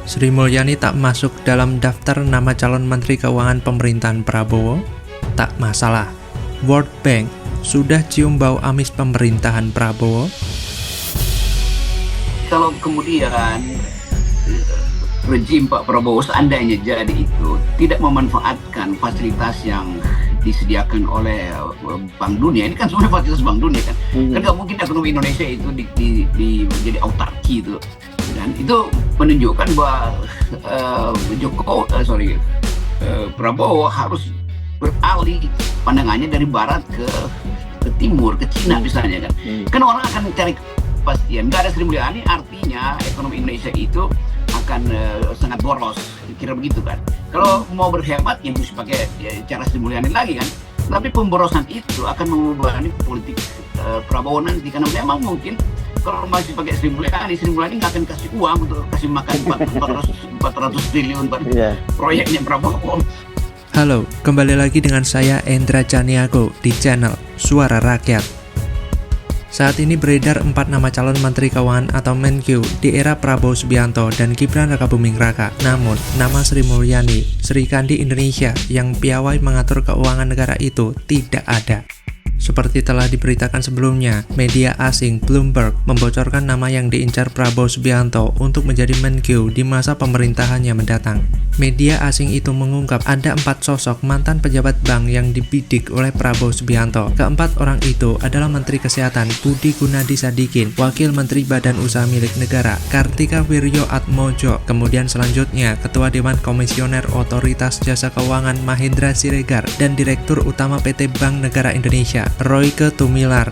Sri Mulyani tak masuk dalam daftar nama calon Menteri Keuangan pemerintahan Prabowo? Tak masalah. World Bank sudah cium bau amis pemerintahan Prabowo? Kalau kemudian rejim Pak Prabowo seandainya jadi itu tidak memanfaatkan fasilitas yang disediakan oleh Bank Dunia, ini kan sebenarnya fasilitas Bank Dunia kan, kan nggak mungkin ekonomi Indonesia itu menjadi autarki itu, dan itu menunjukkan bahwa Prabowo harus beralih pandangannya dari barat ke timur, ke Cina misalnya kan, kan orang akan mencari kepastian. Nggak ada Sri Mulyani artinya ekonomi Indonesia itu akan sangat boros, kira begitu kan. Kalau mau berhemat ya mesti pakai cara Sri Mulyani lagi kan. Tapi pemborosan itu akan membebani politik Prabowo nanti, karena memang mungkin kalau masih pakai Sri Mulyani nggak akan kasih uang untuk kasih makan 400 triliun proyeknya Prabowo. Halo, kembali lagi dengan saya Endra Caniago di channel Suara Rakyat. Saat ini beredar 4 nama calon Menteri Keuangan atau Menkyu di era Prabowo Subianto dan Gibran Rakabuming Raka. Namun, nama Sri Mulyani, Sri Kandi Indonesia yang piawai mengatur keuangan negara itu tidak ada. Seperti telah diberitakan sebelumnya, media asing Bloomberg membocorkan nama yang diincar Prabowo Subianto untuk menjadi Menkyu di masa pemerintahannya mendatang. Media asing itu mengungkap ada 4 sosok mantan pejabat bank yang dibidik oleh Prabowo Subianto. Keempat orang itu adalah Menteri Kesehatan Budi Gunadi Sadikin, Wakil Menteri Badan Usaha Milik Negara Kartika Wirjoatmojo, kemudian selanjutnya Ketua Dewan Komisioner Otoritas Jasa Keuangan Mahendra Siregar, dan Direktur Utama PT Bank Negara Indonesia Royke Tumilar.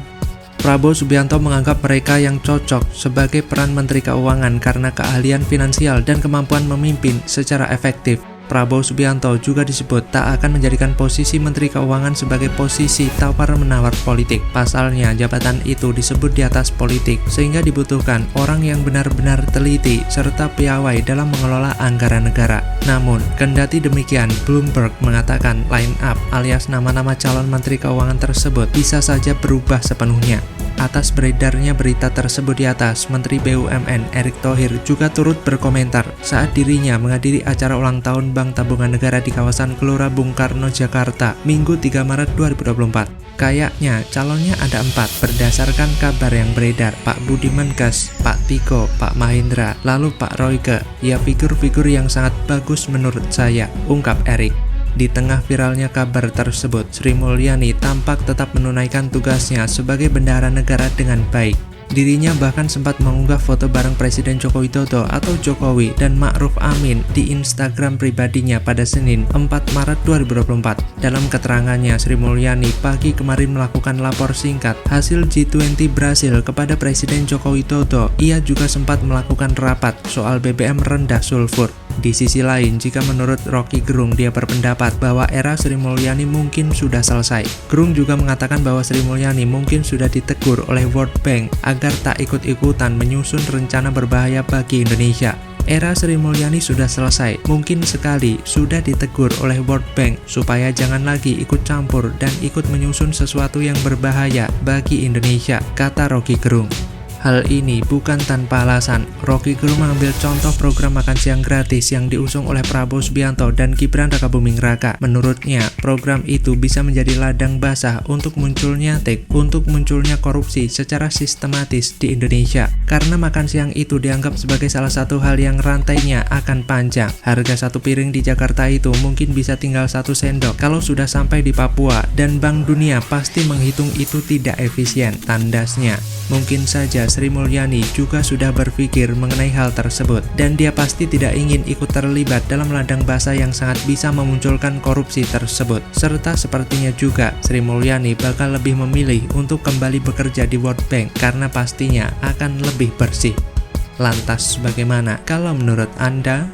Prabowo Subianto menganggap mereka yang cocok sebagai peran Menteri Keuangan karena keahlian finansial dan kemampuan memimpin secara efektif. Prabowo Subianto juga disebut tak akan menjadikan posisi Menteri Keuangan sebagai posisi tawar-menawar politik. Pasalnya, jabatan itu disebut di atas politik, sehingga dibutuhkan orang yang benar-benar teliti serta piawai dalam mengelola anggaran negara. Namun, kendati demikian, Bloomberg mengatakan line up alias nama-nama calon Menteri Keuangan tersebut bisa saja berubah sepenuhnya. Atas beredarnya berita tersebut di atas, Menteri BUMN Erick Thohir juga turut berkomentar saat dirinya menghadiri acara ulang tahun Bank Tabungan Negara di kawasan Gelora Bung Karno, Jakarta, Minggu 3 Maret 2024. Kayaknya calonnya ada 4 berdasarkan kabar yang beredar. Pak Budi Menkes, Pak Tiko, Pak Mahendra, lalu Pak Royke. Ya, figur-figur yang sangat bagus menurut saya, ungkap Erick. Di tengah viralnya kabar tersebut, Sri Mulyani tampak tetap menunaikan tugasnya sebagai bendahara negara dengan baik. Dirinya bahkan sempat mengunggah foto bareng Presiden Joko Widodo atau Jokowi dan Ma'ruf Amin di Instagram pribadinya pada Senin 4 Maret 2024. Dalam keterangannya, Sri Mulyani pagi kemarin melakukan lapor singkat hasil G20 Brasil kepada Presiden Joko Widodo. Ia juga sempat melakukan rapat soal BBM rendah sulfur. Di sisi lain, jika menurut Rocky Gerung, dia berpendapat bahwa era Sri Mulyani mungkin sudah selesai. Gerung juga mengatakan bahwa Sri Mulyani mungkin sudah ditegur oleh World Bank agar tak ikut-ikutan menyusun rencana berbahaya bagi Indonesia. Era Sri Mulyani sudah selesai, mungkin sekali sudah ditegur oleh World Bank supaya jangan lagi ikut campur dan ikut menyusun sesuatu yang berbahaya bagi Indonesia, kata Rocky Gerung. Hal ini bukan tanpa alasan. Rocky Gerung mengambil contoh program makan siang gratis yang diusung oleh Prabowo Subianto dan Gibran Rakabuming Raka. Menurutnya, program itu bisa menjadi ladang basah untuk munculnya korupsi secara sistematis di Indonesia. Karena makan siang itu dianggap sebagai salah satu hal yang rantainya akan panjang. Harga satu piring di Jakarta itu mungkin bisa tinggal 1 sendok kalau sudah sampai di Papua, dan Bank Dunia pasti menghitung itu tidak efisien, tandasnya. Mungkin saja Sri Mulyani juga sudah berpikir mengenai hal tersebut, dan dia pasti tidak ingin ikut terlibat dalam ladang basah yang sangat bisa memunculkan korupsi tersebut. Serta sepertinya juga Sri Mulyani bakal lebih memilih untuk kembali bekerja di World Bank karena pastinya akan lebih bersih. Lantas bagaimana kalau menurut Anda?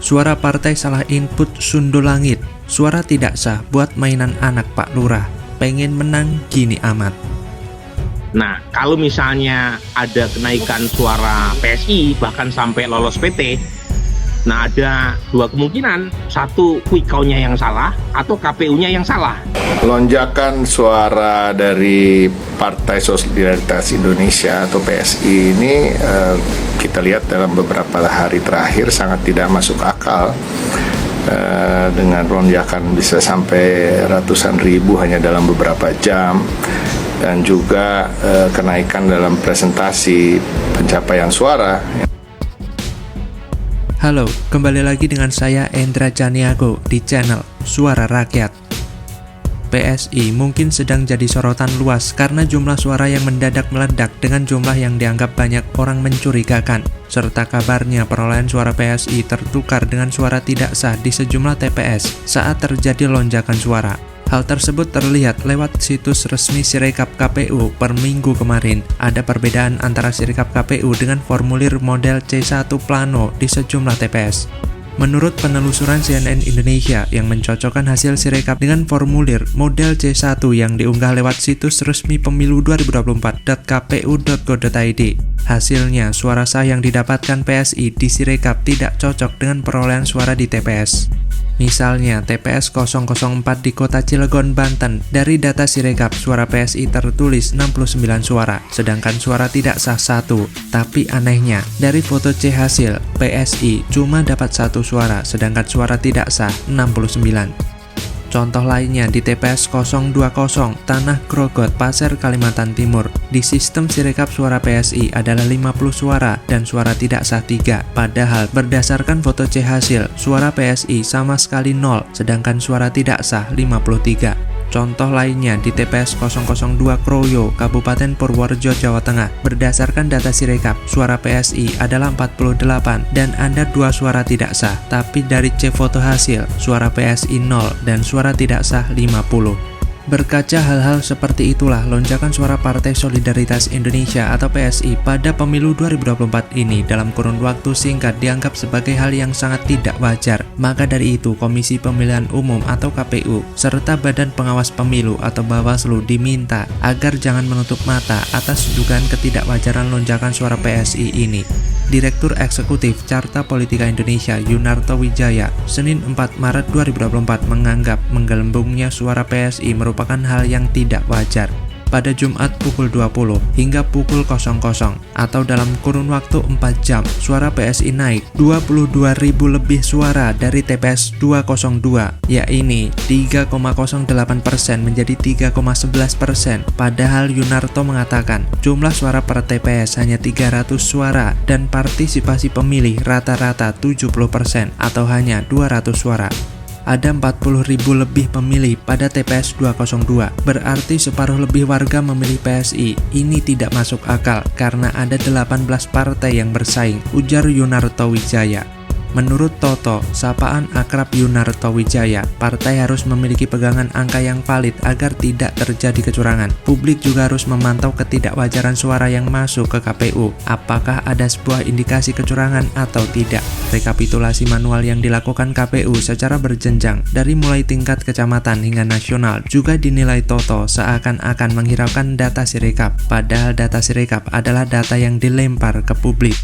Suara partai salah input sundul langit. Suara tidak sah buat mainan anak Pak Lurah. Pengen menang gini amat. Nah, kalau misalnya ada kenaikan suara PSI bahkan sampai lolos PT, Nah, ada dua kemungkinan, satu quick count-nya yang salah atau KPU-nya yang salah. Lonjakan suara dari Partai Solidaritas Indonesia atau PSI ini kita lihat dalam beberapa hari terakhir sangat tidak masuk akal, dengan lonjakan bisa sampai ratusan ribu hanya dalam beberapa jam, dan juga kenaikan dalam presentasi pencapaian suara. Halo, kembali lagi dengan saya Endra Caniago di channel Suara Rakyat. PSI mungkin sedang jadi sorotan luas karena jumlah suara yang mendadak meledak dengan jumlah yang dianggap banyak orang mencurigakan, serta kabarnya perolehan suara PSI tertukar dengan suara tidak sah di sejumlah TPS saat terjadi lonjakan suara. Hal tersebut terlihat lewat situs resmi Sirekap KPU per minggu kemarin. Ada perbedaan antara Sirekap KPU dengan formulir model C1 plano di sejumlah TPS. Menurut penelusuran CNN Indonesia yang mencocokkan hasil Sirekap dengan formulir model C1 yang diunggah lewat situs resmi pemilu 2024.kpu.go.id, hasilnya suara sah yang didapatkan PSI di Sirekap tidak cocok dengan perolehan suara di TPS. Misalnya, TPS 004 di Kota Cilegon, Banten, dari data Sirekap, suara PSI tertulis 69 suara, sedangkan suara tidak sah 1. Tapi anehnya, dari foto C hasil, PSI cuma dapat 1 suara, sedangkan suara tidak sah 69. Contoh lainnya di TPS 020 Tanah Grogot, Pasir, Kalimantan Timur. Di sistem Sirekap suara PSI adalah 50 suara dan suara tidak sah 3. Padahal berdasarkan foto C hasil, suara PSI sama sekali 0, sedangkan suara tidak sah 53. Contoh lainnya di TPS 002 Kroyo, Kabupaten Purworejo, Jawa Tengah. Berdasarkan data Sirekap, suara PSI adalah 48 dan ada 2 suara tidak sah. Tapi dari C foto hasil, suara PSI 0 dan suara tidak sah 50. Berkaca hal-hal seperti itulah lonjakan suara Partai Solidaritas Indonesia atau PSI pada pemilu 2024 ini dalam kurun waktu singkat dianggap sebagai hal yang sangat tidak wajar. Maka dari itu, Komisi Pemilihan Umum atau KPU serta Badan Pengawas Pemilu atau Bawaslu diminta agar jangan menutup mata atas dugaan ketidakwajaran lonjakan suara PSI ini. Direktur Eksekutif Carta Politika Indonesia Yunarto Wijaya, Senin 4 Maret 2024 menganggap menggelembungnya suara PSI merupakan hal yang tidak wajar. Pada Jumat pukul 20 hingga pukul 00 atau dalam kurun waktu 4 jam, suara PSI naik 22.000 lebih suara dari TPS 202, yakni 3,08% menjadi 3,11%. Padahal Yunarto mengatakan jumlah suara per TPS hanya 300 suara dan partisipasi pemilih rata-rata 70% atau hanya 200 suara. Ada 40.000 lebih pemilih pada TPS 202, berarti separuh lebih warga memilih PSI. Ini tidak masuk akal karena ada 18 partai yang bersaing, ujar Yunarto Wijaya. Menurut Toto, sapaan akrab Yunarto Wijaya, partai harus memiliki pegangan angka yang valid agar tidak terjadi kecurangan. Publik juga harus memantau ketidakwajaran suara yang masuk ke KPU, apakah ada sebuah indikasi kecurangan atau tidak. Rekapitulasi manual yang dilakukan KPU secara berjenjang dari mulai tingkat kecamatan hingga nasional juga dinilai Toto seakan-akan menghiraukan data Sirekap, padahal data Sirekap adalah data yang dilempar ke publik.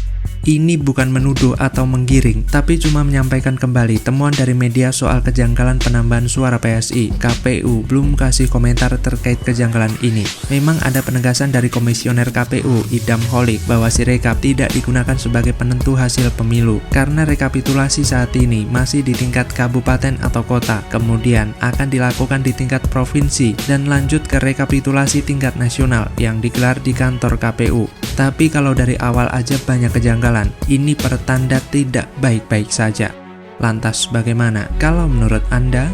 Ini bukan menuduh atau menggiring, tapi cuma menyampaikan kembali temuan dari media soal kejanggalan penambahan suara PSI. KPU belum kasih komentar terkait kejanggalan ini. Memang ada penegasan dari Komisioner KPU, Idam Holik, bahwa Sirekap tidak digunakan sebagai penentu hasil pemilu, karena rekapitulasi saat ini masih di tingkat kabupaten atau kota, kemudian akan dilakukan di tingkat provinsi, dan lanjut ke rekapitulasi tingkat nasional yang digelar di kantor KPU. Tapi kalau dari awal aja banyak kejanggalan, ini pertanda tidak baik-baik saja. Lantas bagaimana kalau menurut Anda?